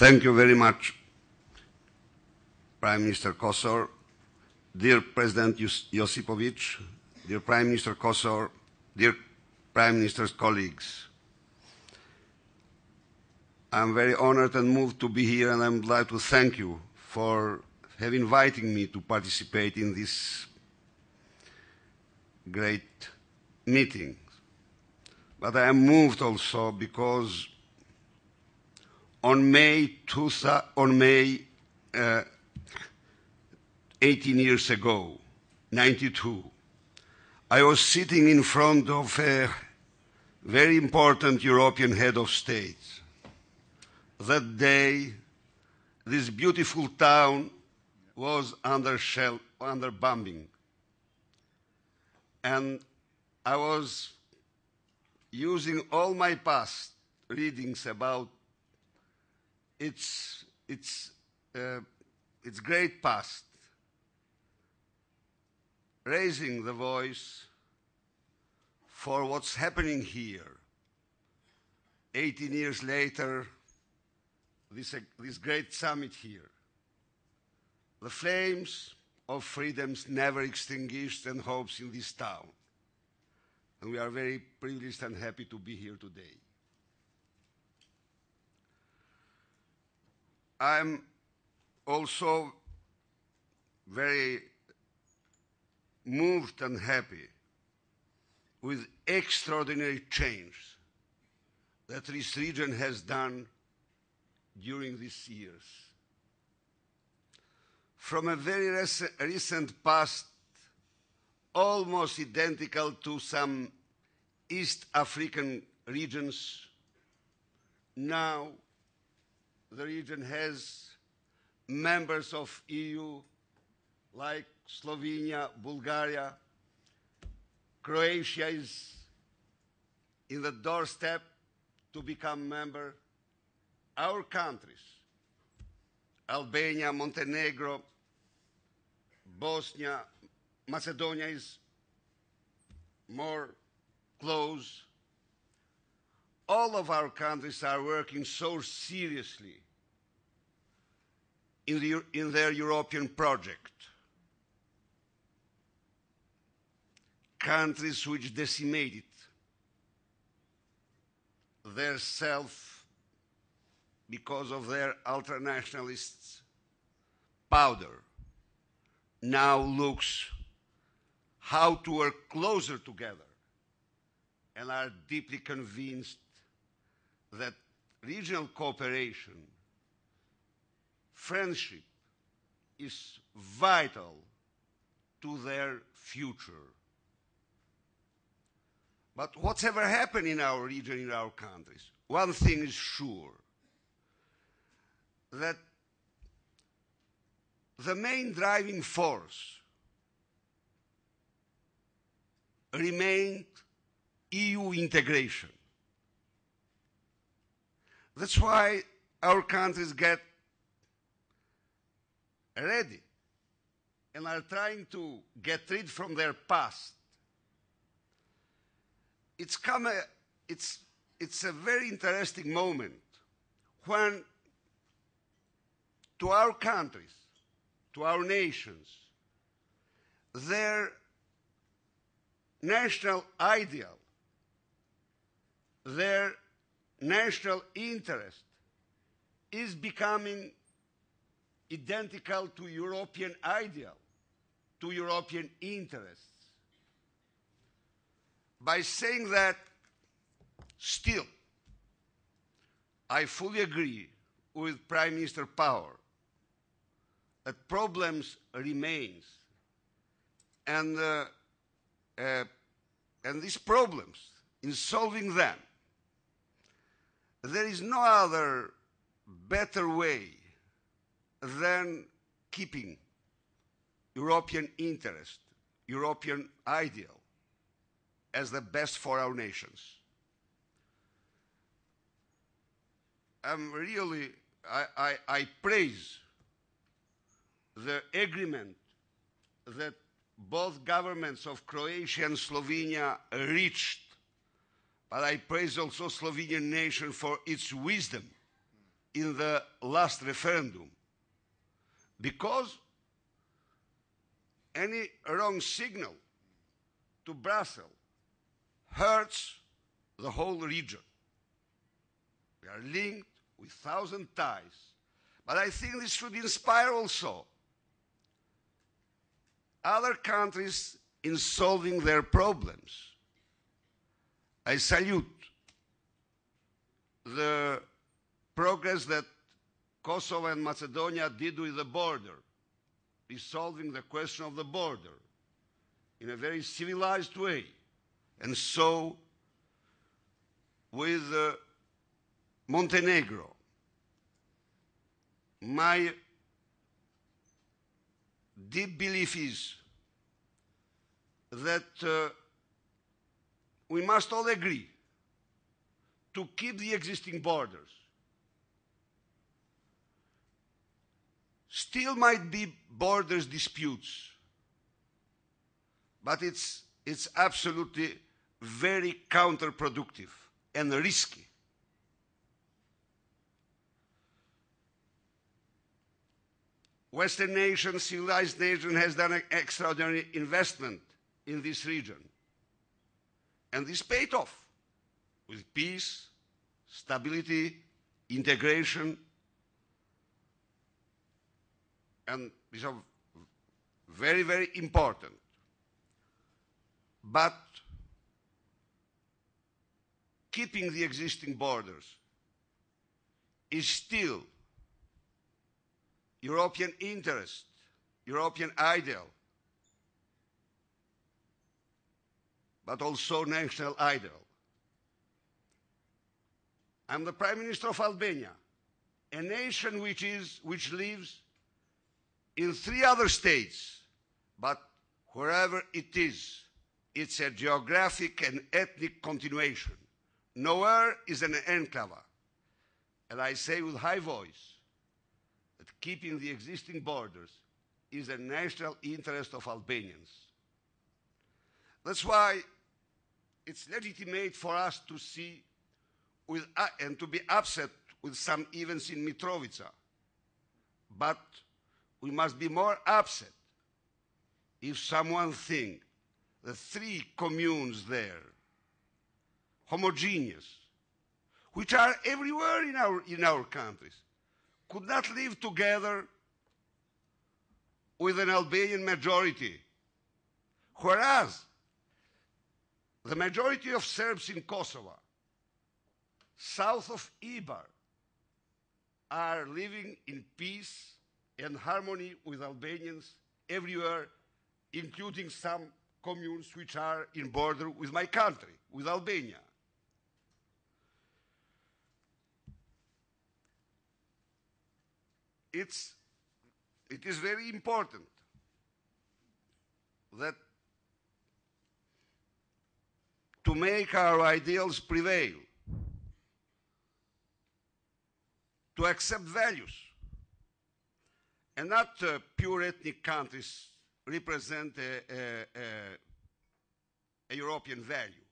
Thank you very much, Prime Minister Kosor, dear President Josipovic, dear Prime Minister Kosor, dear Prime Minister's colleagues. I'm very honored and moved to be here, and I would like to thank you for having invited me to participate in this great meeting. But I am moved also because on May 18 years ago, 92, I was sitting in front of a very important European head of state. That day, this beautiful town was under bombing. And I was using all my past readings about its great past, raising the voice for what's happening here. 18 years later, this great summit here. The flames of freedoms never extinguished and hopes in this town. And we are very privileged and happy to be here today. I'm also very moved and happy with extraordinary change that this region has done during these years. From a very recent past, almost identical to some East African regions, now the region has members of EU like Slovenia, Bulgaria. Croatia is in the doorstep to become member. Our countries, Albania, Montenegro, Bosnia, Macedonia is more close. All of our countries are working so seriously in their European project. Countries which decimated their self because of their ultranationalists' powder now looks how to work closer together and are deeply convinced that regional cooperation, friendship, is vital to their future. But whatever happened in our region, in our countries, one thing is sure, that the main driving force remained EU integration. That's why our countries get ready and are trying to get rid from their past. It's a very interesting moment when to our countries, to our nations, their national ideal, their national interest is becoming identical to European ideal, to European interests. By saying that, still, I fully agree with Prime Minister Power that problems remains, and these problems, in solving them, there is no other better way than keeping European interest, European ideal, as the best for our nations. I praise the agreement that both governments of Croatia and Slovenia reached, but I praise also Slovenian nation for its wisdom in the last referendum, because any wrong signal to Brussels hurts the whole region. We are linked with thousand ties, but I think this should inspire also other countries in solving their problems. I salute the progress that Kosovo and Macedonia did with the border, resolving the question of the border in a very civilized way. And so with Montenegro, my deep belief is that we must all agree to keep the existing borders. Still might be borders disputes, but it's absolutely very counterproductive and risky. Western nations, civilized nation, has done an extraordinary investment in this region. And this paid off with peace, stability, integration, and these are very, very important. But keeping the existing borders is still European interest, European ideal, but also national ideal. I'm the Prime Minister of Albania, a nation which lives in 3 other states, but wherever it is, it's a geographic and ethnic continuation. Nowhere is an enclave. And I say with high voice that keeping the existing borders is a national interest of Albanians. That's why it's legitimate for us to see and to be upset with some events in Mitrovica. But we must be more upset if someone thinks the 3 communes there, homogeneous, which are everywhere in our countries, could not live together with an Albanian majority. Whereas the majority of Serbs in Kosovo, south of Ibar, are living in peace and harmony with Albanians everywhere, including some communes which are in border with my country, with Albania. It is very important that to make our ideals prevail, to accept values, and not pure ethnic countries represent a European value.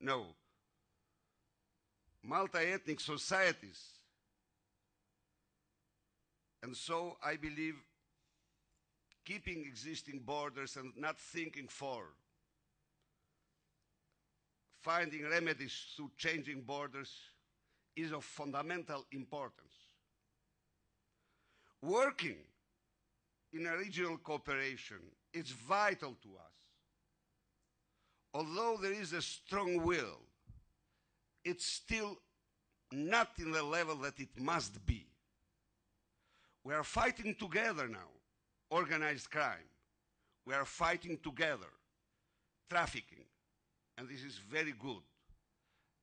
No. Multi-ethnic societies. And so I believe keeping existing borders and not thinking for finding remedies through changing borders is of fundamental importance. Working in a regional cooperation is vital to us. Although there is a strong will, it's still not in the level that it must be. We are fighting together now, organized crime. We are fighting together, trafficking, and this is very good.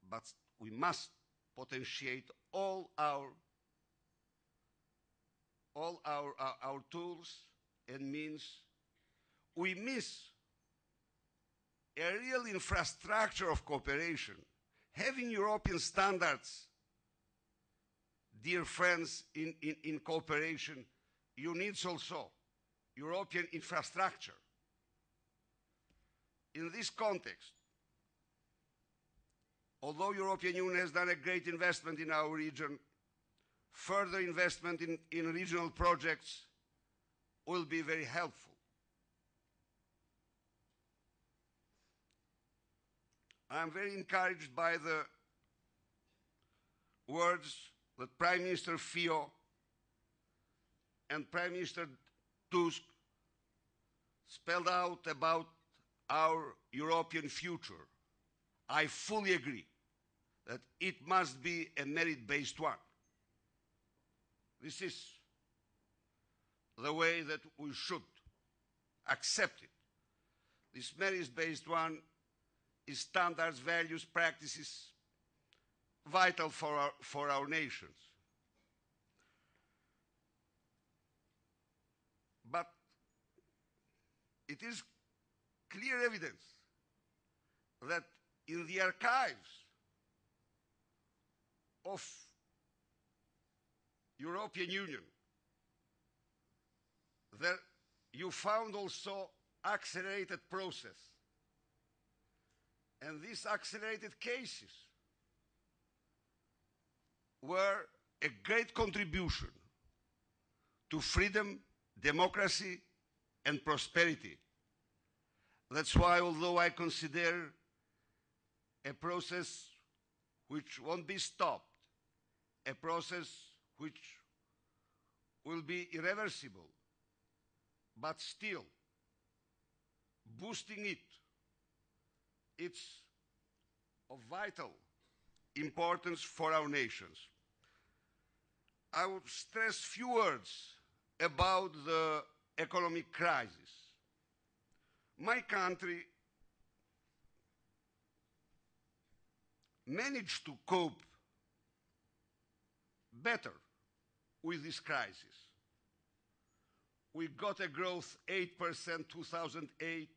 But we must potentiate all our tools and means. We miss a real infrastructure of cooperation. Having European standards, dear friends, in cooperation, you need also European infrastructure. In this context, although European Union has done a great investment in our region, further investment in regional projects will be very helpful. I'm very encouraged by the words that Prime Minister Fio and Prime Minister Tusk spelled out about our European future. I fully agree that it must be a merit-based one. This is the way that we should accept it. This merit-based one is standards, values, practices vital for our nations. But it is clear evidence that in the archives of European Union, there you found also accelerated process. And these accelerated cases were a great contribution to freedom, democracy, and prosperity. That's why, although I consider a process which won't be stopped, a process which will be irreversible, but still boosting it, it's of vital importance for our nations. I would stress few words about the economic crisis. My country managed to cope better with this crisis. We got a growth 8% 2008,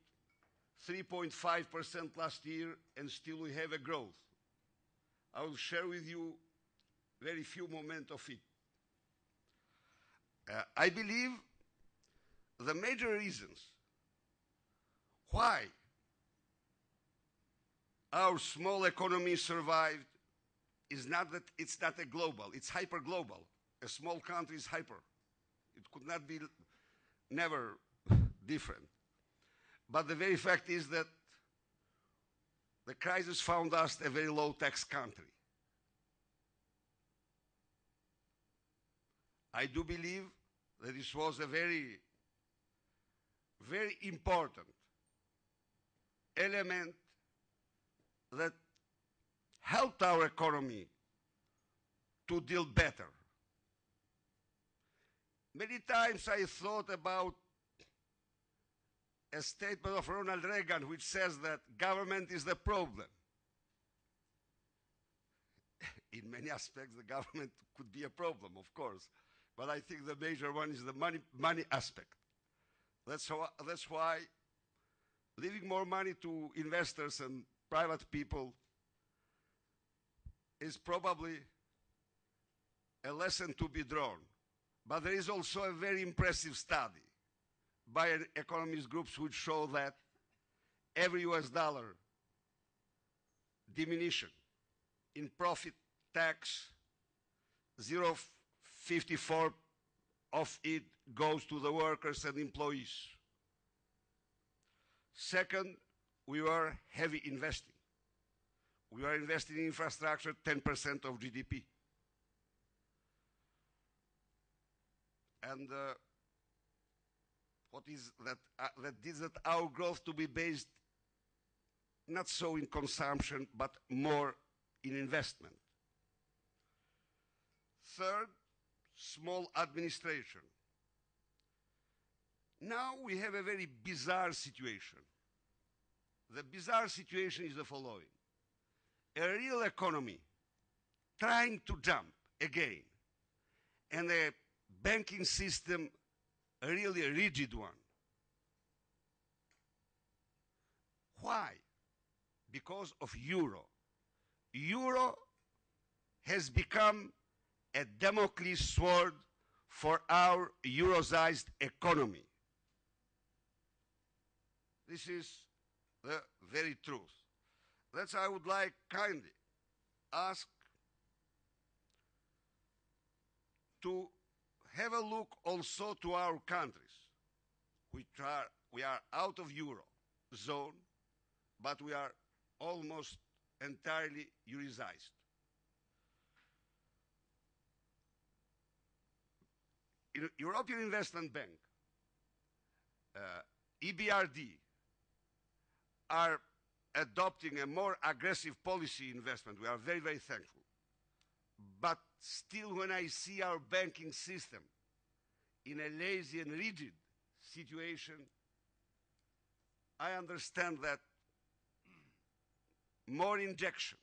3.5% last year, and still we have a growth. I will share with you very few moments of it. I believe the major reasons why our small economy survived is not that it's not a global, it's hyper-global. A small country is hyper. It could not be never different. But the very fact is that the crisis found us a very low-tax country. I do believe that this was a very, very important element that helped our economy to deal better. Many times I thought about a statement of Ronald Reagan which says that government is the problem. In many aspects, the government could be a problem, of course, but I think the major one is the money aspect. That's why leaving more money to investors and private people is probably a lesson to be drawn. But there is also a very impressive study by an economist groups which show that every US dollar diminution in profit tax, 0.54 of it goes to the workers and employees. Second, we were heavy investing. We are investing in infrastructure, 10% of GDP. And what is that? That is that our growth to be based not so in consumption, but more in investment. Third, small administration. Now we have a very bizarre situation. The bizarre situation is the following. A real economy trying to jump again, and a banking system, a really rigid one. Why? Because of euro. Euro has become a Damocles sword for our eurozized economy. This is the very truth. That's why I would like kindly ask to have a look also to our countries, we are out of Euro zone, but we are almost entirely Eurozized. European Investment Bank, EBRD, are adopting a more aggressive policy investment. We are very, very thankful. But still, when I see our banking system in a lazy and rigid situation, I understand that more injections,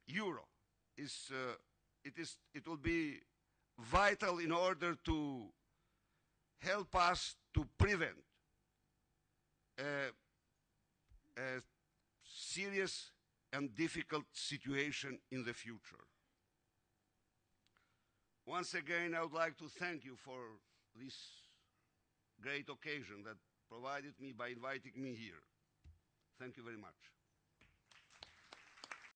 euro, it will be vital in order to help us to prevent a serious and difficult situation in the future. Once again, I would like to thank you for this great occasion that provided me by inviting me here. Thank you very much.